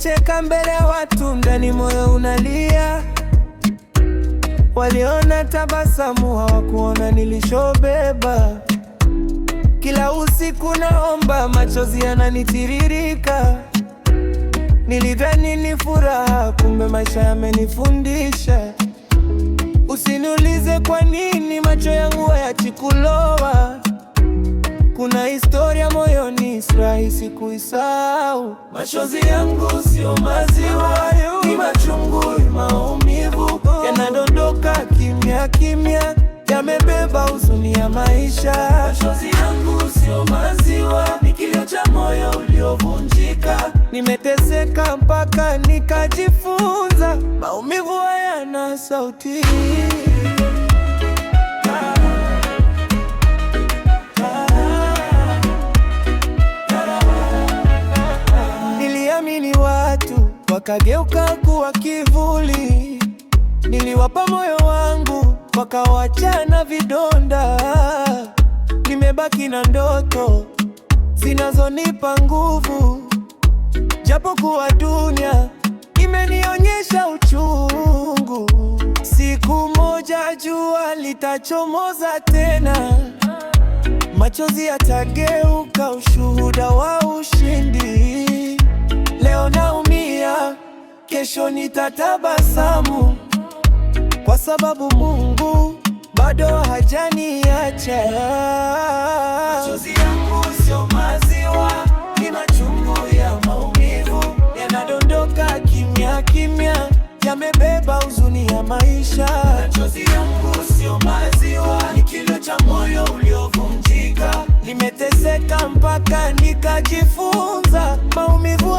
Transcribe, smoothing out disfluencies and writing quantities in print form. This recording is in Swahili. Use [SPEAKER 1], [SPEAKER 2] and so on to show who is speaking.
[SPEAKER 1] Nimecheka mbele ya watu, ndani moyo unalia. Waliona tabasamu, hawakuona nilichobeba. Kila usiku naomba, machozi yananitiririka. Nilidhani ni furaha, kumbe maisha yamenifundisha. Usiniulize kwa nini macho yangu hayachi kulowa. Kuna historia moyoni, si rahisi kuisahau. Machozi yangu sio maziwa, ni machungu, maumivu yanadondoka kimya kimya, yamebeba huzuni ya maisha. Machozi yangu sio maziwa, ni kilio cha moyo uliovunjika. Nimeteseka mpaka nikajifunza, maumivu hayana sauti. Niliamini watu, wakageuka kuwa kivuli. Niliwapa moyo wangu, wakawachana vidonda. Nimebaki na ndoto zinazonipa nguvu, japo kuwa dunia imenionyesha uchungu. Siku moja jua litachomoza tena, machozi yatageuka ushuhuda wa ushindi. Leo naumia, kesho nitatabasamu, kwa sababu Mungu bado hajaniacha. Machozi yangu sio maziwa, ni machungu ya maumivu, yanadondoka kimya kimya, yamebeba huzuni ya maisha. Machozi yangu sio maziwa, ni kilio cha moyo uliovunjika. Nimeteseka mpaka nikajifunza, maumivu